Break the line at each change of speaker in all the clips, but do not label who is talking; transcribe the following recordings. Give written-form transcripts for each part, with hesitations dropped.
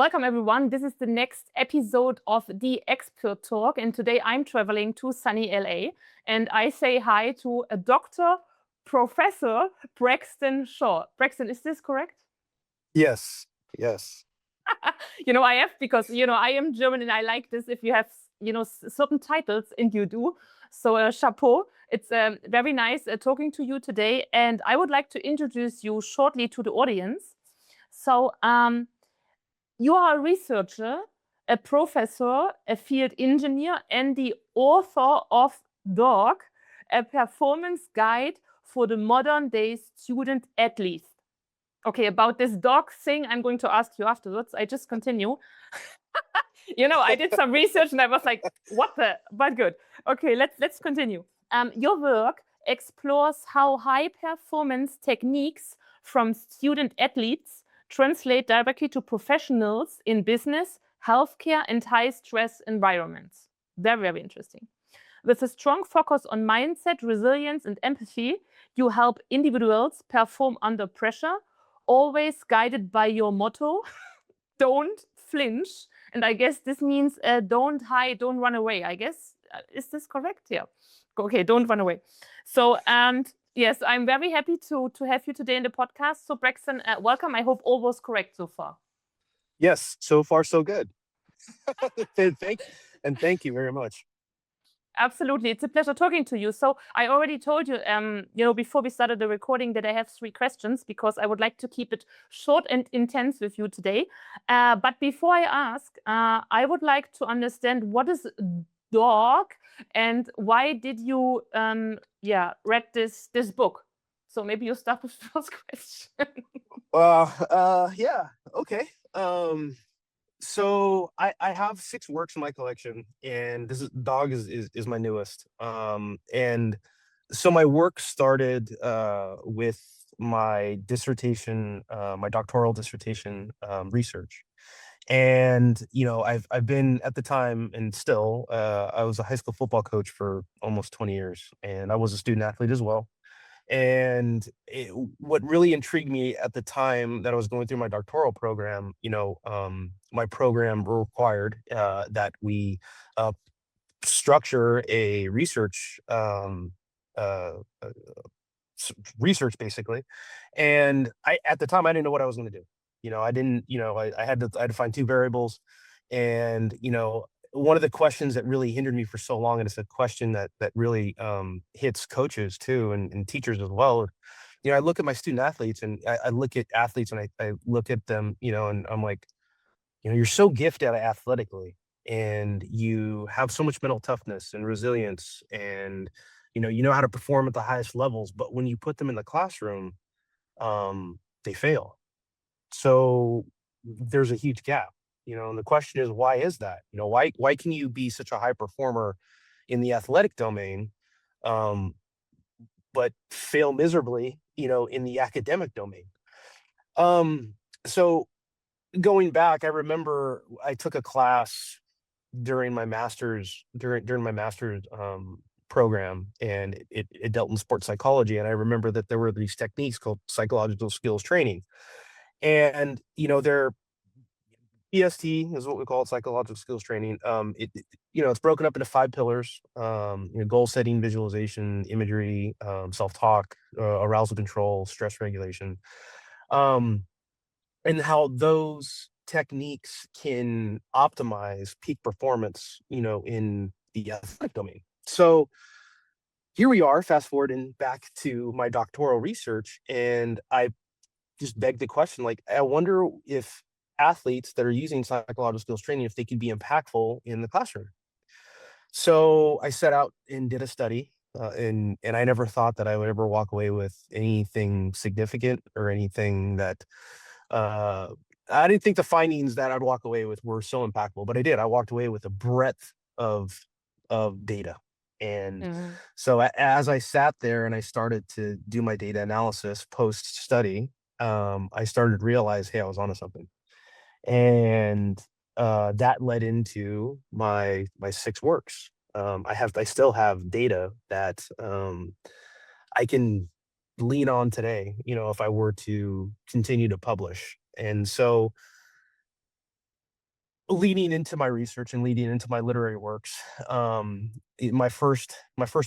Welcome, everyone. This is the next episode of the Expert Talk. And today I'm traveling to sunny LA. And I say hi to a Dr. Professor Braxton Shaw. Braxton, is this correct?
Yes.
I have, because, I am German and I like this if you have, certain titles, and you do. So chapeau. It's very nice talking to you today. And I would like to introduce you shortly to the audience. So, you are a researcher, a professor, a field engineer, and the author of DAWG, a performance guide for the modern day student athlete. Okay, about this DAWG thing, I'm going to ask you afterwards. I just continue. I did some research and I was like, what the? But good. Okay, let's continue. Your work explores how high performance techniques from student athletes translate directly to professionals in business, healthcare, and high-stress environments. Very, very interesting. With a strong focus on mindset, resilience, and empathy, you help individuals perform under pressure, always guided by your motto, don't flinch. And I guess this means don't hide, don't run away, I guess. Is this correct? Yeah. Okay, don't run away. So, yes, I'm very happy to have you today in the podcast. So, Braxton, welcome. I hope all was correct so far.
Yes, so far so good. Thank you very much.
Absolutely. It's a pleasure talking to you. So I already told you, before we started the recording, that I have 3 questions because I would like to keep it short and intense with you today. But before I ask, I would like to understand what is DAWG and why did you read this book? So maybe you start with the first question.
Yeah, okay. So I have 6 works in my collection, and this is DAWG is my newest. And so my work started with my dissertation, my doctoral dissertation research. And I've been, at the time, and still, I was a high school football coach for almost 20 years, and I was a student athlete as well. And what really intrigued me at the time that I was going through my doctoral program, my program required that we structure a research research, basically. And at the time, I didn't know what I was going to do. I didn't, I had to find 2 variables. And one of the questions that really hindered me for so long, and it's a question that really hits coaches too, and teachers as well. I look at my student athletes, and I look at athletes, and I look at them, and I'm like, you're so gifted athletically, and you have so much mental toughness and resilience, and you know how to perform at the highest levels, but when you put them in the classroom, they fail. So there's a huge gap, and the question is, why is that? Why can you be such a high performer in the athletic domain, but fail miserably, in the academic domain? So going back, I remember I took a class during my master's program, and it dealt in sports psychology. And I remember that there were these techniques called psychological skills training. And, their EST is what we call it, psychological skills training. It's broken up into 5 pillars: goal setting, visualization, imagery, self-talk, arousal control, stress regulation, and how those techniques can optimize peak performance, in the athletic domain. So here we are, fast forwarding back to my doctoral research, and I just begged the question, like, I wonder if athletes that are using psychological skills training, if they could be impactful in the classroom. So I set out and did a study, and I never thought that I would ever walk away with anything significant or anything that I didn't think the findings that I'd walk away with were so impactful, but I did. I walked away with a breadth of data. And so as I sat there and I started to do my data analysis post study, I started to realize, hey, I was onto something. And that led into my 6 works. I still have data that I can lean on today, if I were to continue to publish. And so leading into my research and leading into my literary works, my first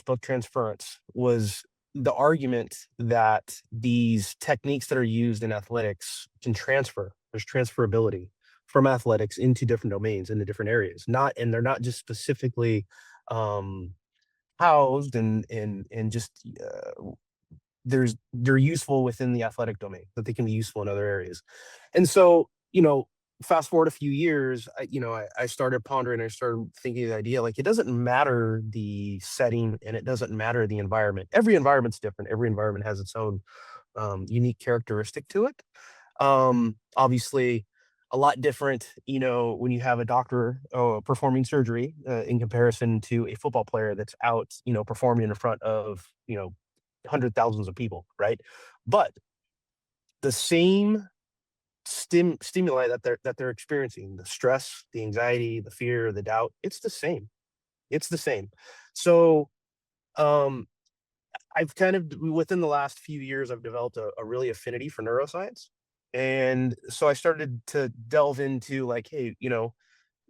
book, Transference, was the argument that these techniques that are used in athletics can transfer. There's transferability from athletics into different domains, into different areas. And they're not just specifically um, housed and just they're useful within the athletic domain, that they can be useful in other areas. And so, fast forward a few years, I started pondering, I started thinking of the idea, like, it doesn't matter the setting and it doesn't matter the environment. Every environment's different. Every environment has its own unique characteristic to it. Obviously, a lot different, when you have a doctor performing surgery in comparison to a football player that's out, performing in front of, hundred thousands of people, right? But the same stimuli that they're experiencing, the stress, the anxiety, the fear, the doubt, it's the same. It's the same. So um I've kind of, within the last few years, I've developed a really affinity for neuroscience. And so I started to delve into, like, hey,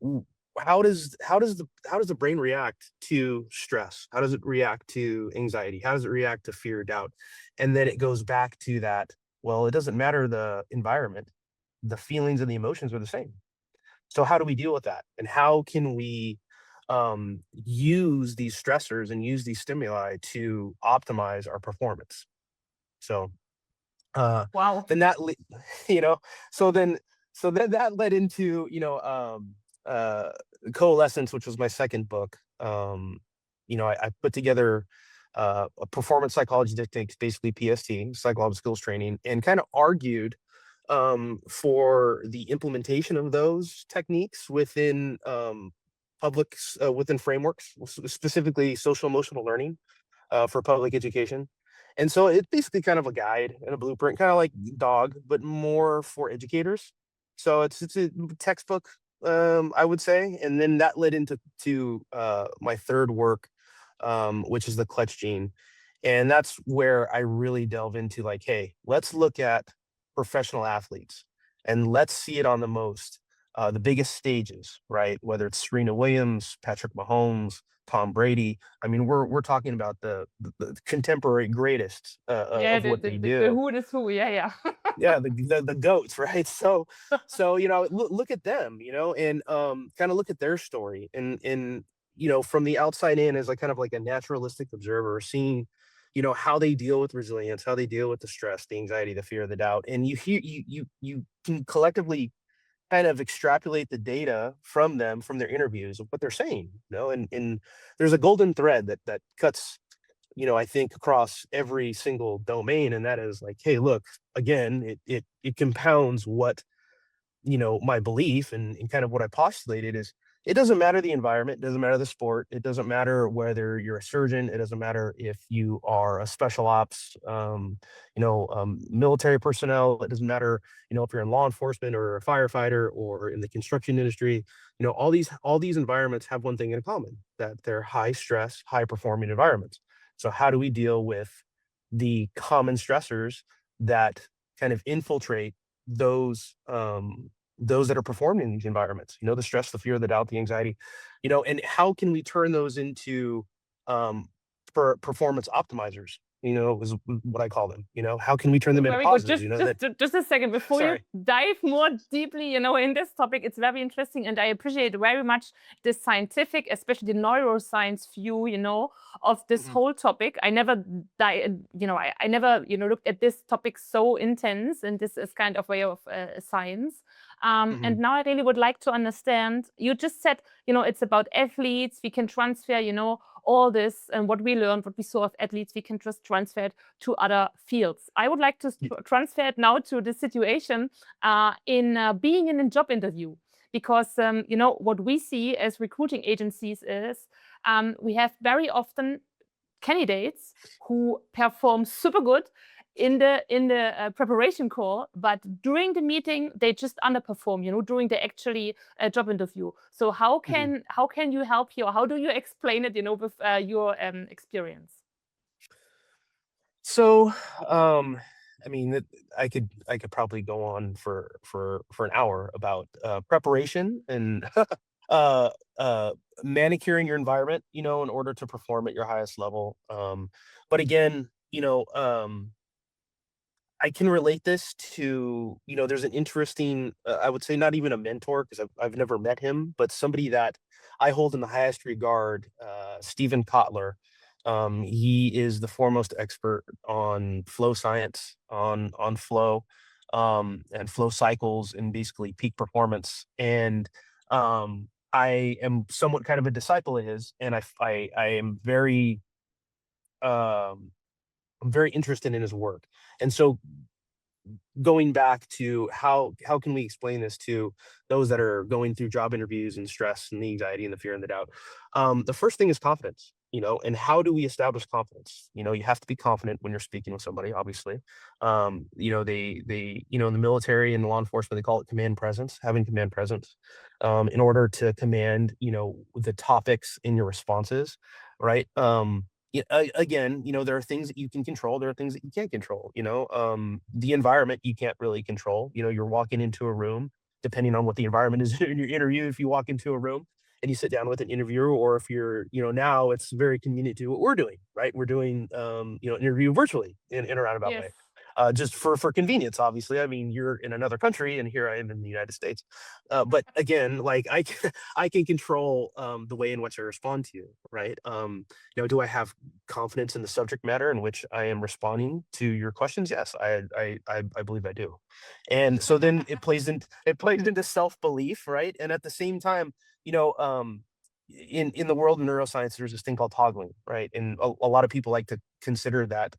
w- how does the brain react to stress? How does it react to anxiety? How does it react to fear, doubt? And then it goes back to that. Well, it doesn't matter the environment. The feelings and the emotions are the same. So how do we deal with that? And how can we use these stressors and use these stimuli to optimize our performance? So uh,
Wow.
then that, you know, so then, that led into, uh, Coalescence, which was my second book. I put together a performance psychology techniques, basically PST, psychological skills training, and kind of argued for the implementation of those techniques within within frameworks, specifically social emotional learning for public education. And so it's basically kind of a guide and a blueprint, kind of like DAWG, but more for educators. So it's a textbook, I would say. And then that led into my third work, which is the clutch gene. And that's where I really delve into, like, hey, let's look at professional athletes and let's see it on the biggest stages, right? Whether it's Serena Williams, Patrick Mahomes, Tom Brady. I mean, we're talking about the contemporary greatest
Yeah,
of
the,
what
the,
they
the, the
do.
who is who. Yeah, yeah.
Yeah, the goats, right? So look at them, and kind of look at their story, and from the outside in, as, like, kind of like a naturalistic observer, seeing how they deal with resilience, how they deal with the stress, the anxiety, the fear, the doubt, and you can collectively kind of extrapolate the data from them, from their interviews, of what they're saying, and there's a golden thread that cuts, I think, across every single domain, and that is, like, hey, look, again, it compounds what, my belief, and kind of what I postulated is, it doesn't matter the environment, it doesn't matter the sport, it doesn't matter whether you're a surgeon, it doesn't matter if you are a special ops, military personnel, it doesn't matter, if you're in law enforcement or a firefighter or in the construction industry, all these environments have one thing in common, that they're high stress, high performing environments. So how do we deal with the common stressors that kind of infiltrate those that are performed in these environments, the stress, the fear, the doubt, the anxiety, and how can we turn those into for performance optimizers, is what I call them. How can we turn them into
Very good.
positives,
Just,
that
just a second before you
sorry.
dive more deeply, in this topic. It's very interesting, and I appreciate very much the scientific, especially the neuroscience view, of this
Mhm,
whole topic. I never, I never, looked at this topic so intense, and this is kind of way of science. And
mhm,
now I really would like to understand. You just said, it's about athletes. We can transfer, all this and what we learned, what we saw of athletes, we can just transfer it to other fields. I would like to transfer it now to the situation in being in a job interview. Because what we see as recruiting agencies is we have very often candidates who perform super good in the preparation call, but during the meeting they just underperform. During the actually job interview. So how
mhm.
can you help here? Or how do you explain it? With your experience.
So, um, I mean, I could probably go on for an hour about preparation and uh, manicuring your environment, in order to perform at your highest level. But again, I can relate this to, there's an interesting, I would say not even a mentor because I've never met him, but somebody that I hold in the highest regard, Stephen Kotler. He is the foremost expert on flow science, on flow, and flow cycles and basically peak performance. And I am somewhat kind of a disciple of his, and I am um, I'm very interested in his work. And so going back to how can we explain this to those that are going through job interviews and stress and the anxiety and the fear and the doubt. The first thing is confidence, and how do we establish confidence? You have to be confident when you're speaking with somebody, obviously. They in the military and law enforcement, they call it command presence, having command presence, in order to command, the topics in your responses, right? Yeah, again, there are things that you can control. There are things that you can't control. The environment you can't really control. You're walking into a room, depending on what the environment is in your interview. If you walk into a room and you sit down with an interviewer, or if you're, now it's very convenient to what we're doing, right? We're doing, interview virtually in a roundabout
Yes.
way. Just for convenience, obviously. I mean, you're in another country, and here I am in the United States. But again, like I can control the way in which I respond to you, right? Do I have confidence in the subject matter in which I am responding to your questions? Yes, I believe I do. And so then it plays into self-belief, right? And at the same time, you know, um, in the world of neuroscience, there's this thing called toggling, right? And a lot of people like to consider that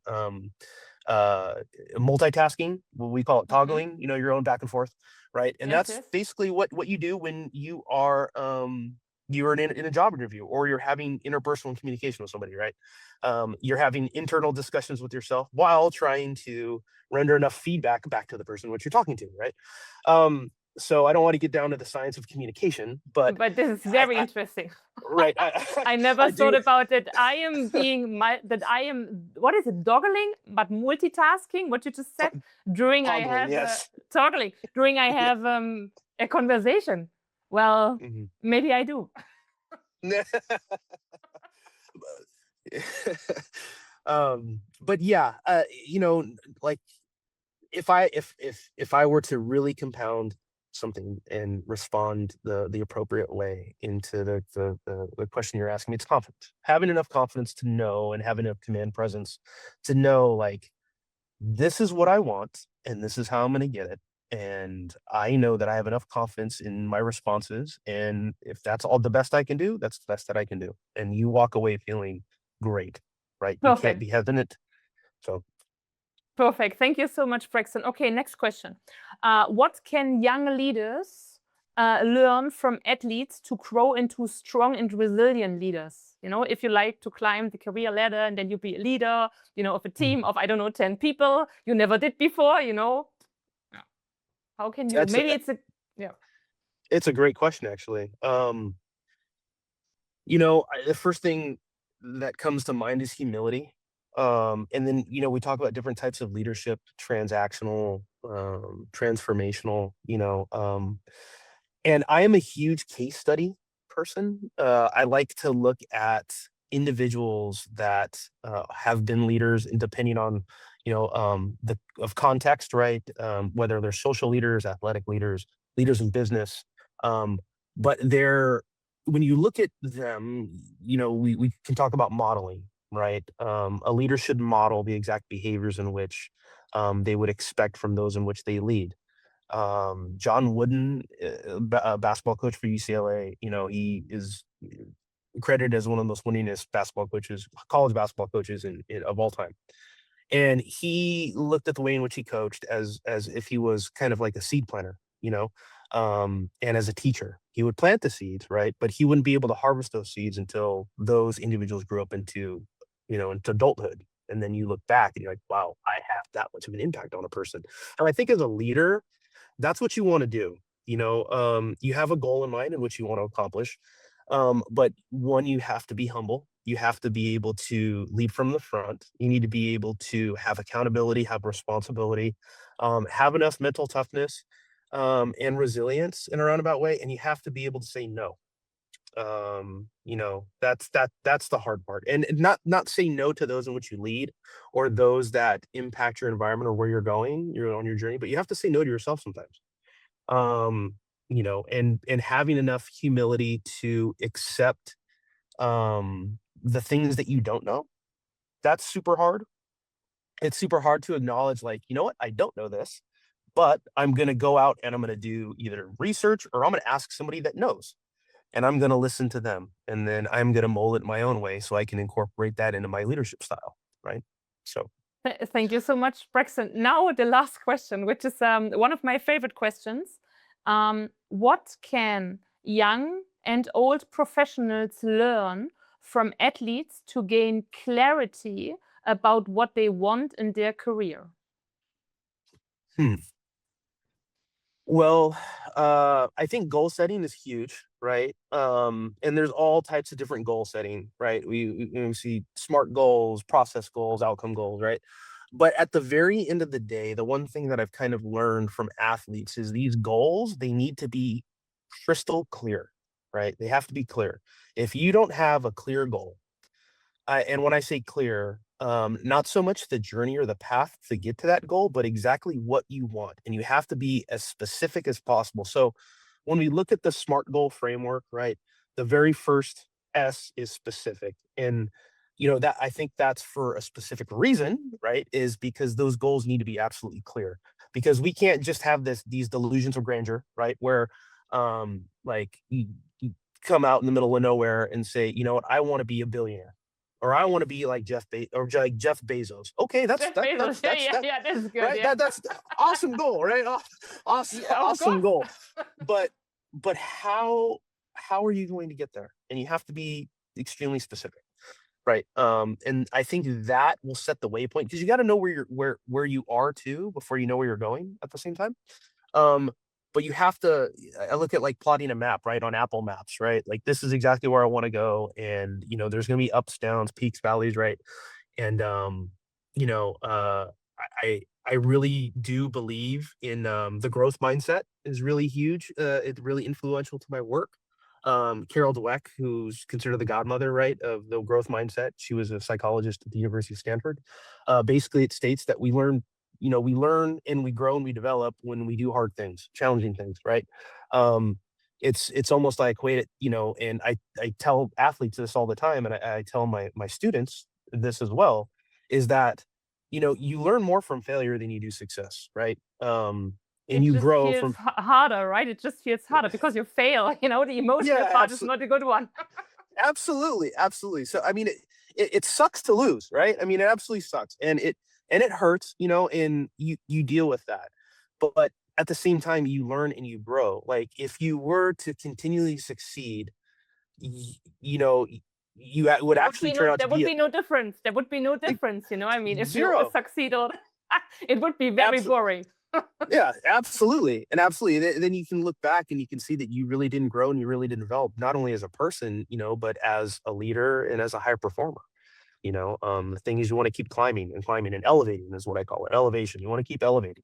uh multitasking. Well, we call it
Hmm.
toggling, your own back and forth, right? And
Yes,
that's
yes.
basically what you do when you're in a job interview, or you're having interpersonal communication with somebody, right? You're having internal discussions with yourself while trying to render enough feedback back to the person which you're talking to, right? So I don't want to get down to the science of communication, but
But this is
I,
very
I
interesting.
right, I,
I never
I
thought
do.
about it. I am being that I am, what is it, doggling, but multitasking, what you just said, during I
Toggling,
have
yes.
toggling, during I
Yeah.
have a conversation. Well,
Mhm.
maybe I do.
But yeah, like if I were to really compound something and respond the appropriate way into the question you're asking me, it's confidence. Having enough confidence to know, and having enough command presence to know, like, this is what I want and this is how I'm going to get it. And I know that I have enough confidence in my responses. And if that's all the best I can do, that's the best that I can do. And you walk away feeling great, right? You can't
Perfect.
be hesitant. So
Perfect. Thank you so much, Braxton. Okay, next question. What can young leaders learn from athletes to grow into strong and resilient leaders? If you like to climb the career ladder and then you be a leader, of a
mm,
team of, I don't know, 10 people you never did before, Yeah. How can you?
that's
Maybe
a,
it's a, yeah.
it's a great question, actually. The first thing that comes to mind is humility. And then, we talk about different types of leadership: transactional, transformational, and I am a huge case study person. I like to look at individuals that have been leaders, and depending on, the of context, right? Whether they're social leaders, athletic leaders, leaders in business. Um, but they're when you look at them, we can talk about modeling, right? A leader should model the exact behaviors in which they would expect from those in which they lead. John Wooden, a basketball coach for UCLA, he is credited as one of the most winningest basketball coaches, college basketball coaches of all time. And he looked at the way in which he coached as if he was kind of like a seed planter, and as a teacher. He would plant the seeds, right? But he wouldn't be able to harvest those seeds until those individuals grew up into adulthood. And then you look back and you're like, wow, I have that much of an impact on a person. And I think as a leader, that's what you want to do. You have a goal in mind in which you want to accomplish. But one, you have to be humble. You have to be able to lead from the front. You need to be able to have accountability, have responsibility, have enough mental toughness, and resilience in a roundabout way. And you have to be able to say no. That's the hard part. And not say no to those in which you lead or those that impact your environment or where you're on your journey, but you have to say no to yourself sometimes. And having enough humility to accept the things that you don't know. That's super hard. It's super hard to acknowledge, like, you know what, I don't know this, but I'm going to go out and I'm going to do either research or I'm going to ask somebody that knows, and I'm going to listen to them, and then I'm going to mold it my own way so I can incorporate that into my leadership style, right? So
Thank you so much, Braxton. Now the last question, which is one of my favorite questions. What can young and old professionals learn from athletes to gain clarity about what they want in their career?
Well, I think goal setting is huge, right? And there's all types of different goal setting, right? We see SMART goals, process goals, outcome goals, right? But at the very end of the day, the one thing that I've kind of learned from athletes is these goals, they need to be crystal clear, right? They have to be clear. If you don't have a clear goal, and when I say clear, not so much the journey or the path to get to that goal, but exactly what you want. And you have to be as specific as possible. So when we look at the SMART goal framework, right, the very first S is specific. And that I think that's for a specific reason, right? Is because those goals need to be absolutely clear. Because we can't just have these delusions of grandeur, right? Where like you come out in the middle of nowhere and say, you know what, I want to be a billionaire, or I want to be like Jeff Bezos. Okay, that's
Jeff Bezos. Yeah, this is good.
right.
Yeah.
That's awesome goal, right? Awesome,
Yeah,
awesome goal. But how are you going to get there? And you have to be extremely specific, right? And I think that will set the waypoint, because you got to know where you are too before you know where you're going at the same time. But you have to, I look at like plotting a map, right, on Apple Maps, right? Like, this is exactly where I want to go. And, there's going to be ups, downs, peaks, valleys, right? And, you know, uh, I really do believe in the growth mindset is really huge. It's really influential to my work. Carol Dweck, who's considered the godmother, right, of the growth mindset. She was a psychologist at the University of Stanford. Basically, it states that we learn and we grow and we develop when we do hard things, challenging things, right? It's almost like, wait, and I tell athletes this all the time, and I tell my students this as well, is that you learn more from failure than you do success, right? And
It
you
just
grow
feels
from
harder, right? It just feels harder because you fail. The emotional
yeah,
part is not a good one.
absolutely. So I mean, it sucks to lose, right? I mean, it absolutely sucks, and it hurts, and you deal with that. But at the same time, you learn and you grow. Like, if you were to continually succeed, you know, would actually turn out
There
to
would
be
be no difference. There would be no
like
difference. I mean, if you
zero.
succeed or it would be very boring.
Yeah, absolutely. And absolutely. Then you can look back and you can see that you really didn't grow and you really didn't develop, not only as a person, but as a leader and as a high performer. The thing is, you want to keep climbing and elevating is what I call it. Elevation. You want to keep elevating.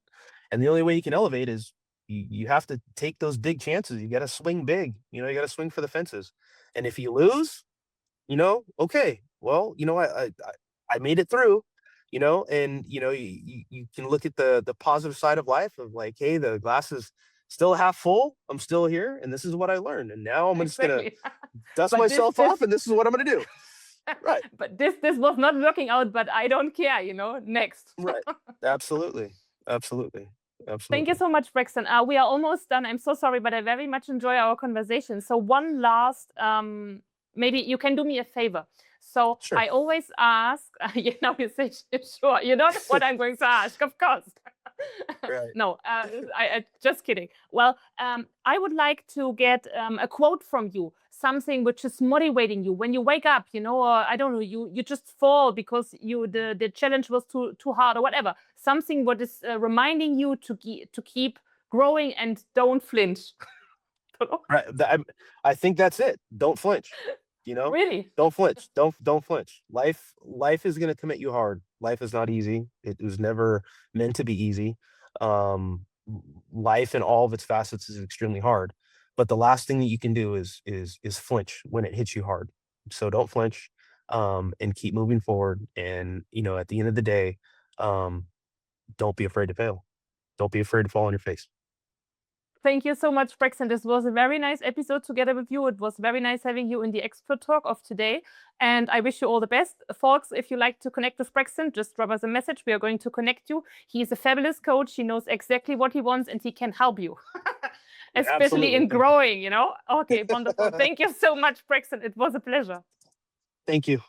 And the only way you can elevate is you have to take those big chances. You got to swing big. You got to swing for the fences. And if you lose, okay, well, I made it through, and you can look at the positive side of life of, like, hey, the glass is still half full. I'm still here, and this is what I learned. And now I'm just gonna dust myself off, and this is what I'm gonna do. Right.
But this was not working out, but I don't care, next.
Right. Absolutely.
Thank you so much, Braxton. We are almost done. I'm so sorry, but I very much enjoy our conversation. So one last, maybe you can do me a favor. So
Sure.
I always ask, you say, sure, you know what I'm going to ask, of course.
Right.
No, I just kidding. Well, I would like to get a quote from you, something which is motivating you when you wake up, or I don't know, you just fall because the challenge was too hard or whatever. Something what is reminding you to keep growing and don't flinch.
Right. I think that's it. Don't flinch. you know?
Really?
Don't flinch. Don't flinch. Life is gonna come at you hard. Life is not easy. It was never meant to be easy. Life in all of its facets is extremely hard. But the last thing that you can do is flinch when it hits you hard. So don't flinch, and keep moving forward. And at the end of the day, um, don't be afraid to fail. Don't be afraid to fall on your face.
Thank you so much, Braxton. This was a very nice episode together with you. It was very nice having you in the expert talk of today. And I wish you all the best. Folks, if you like to connect with Braxton, just drop us a message. We are going to connect you. He's a fabulous coach. He knows exactly what he wants and he can help you, especially
Absolutely.
in growing. Okay, wonderful. Thank you so much, Braxton. It was a pleasure.
Thank you.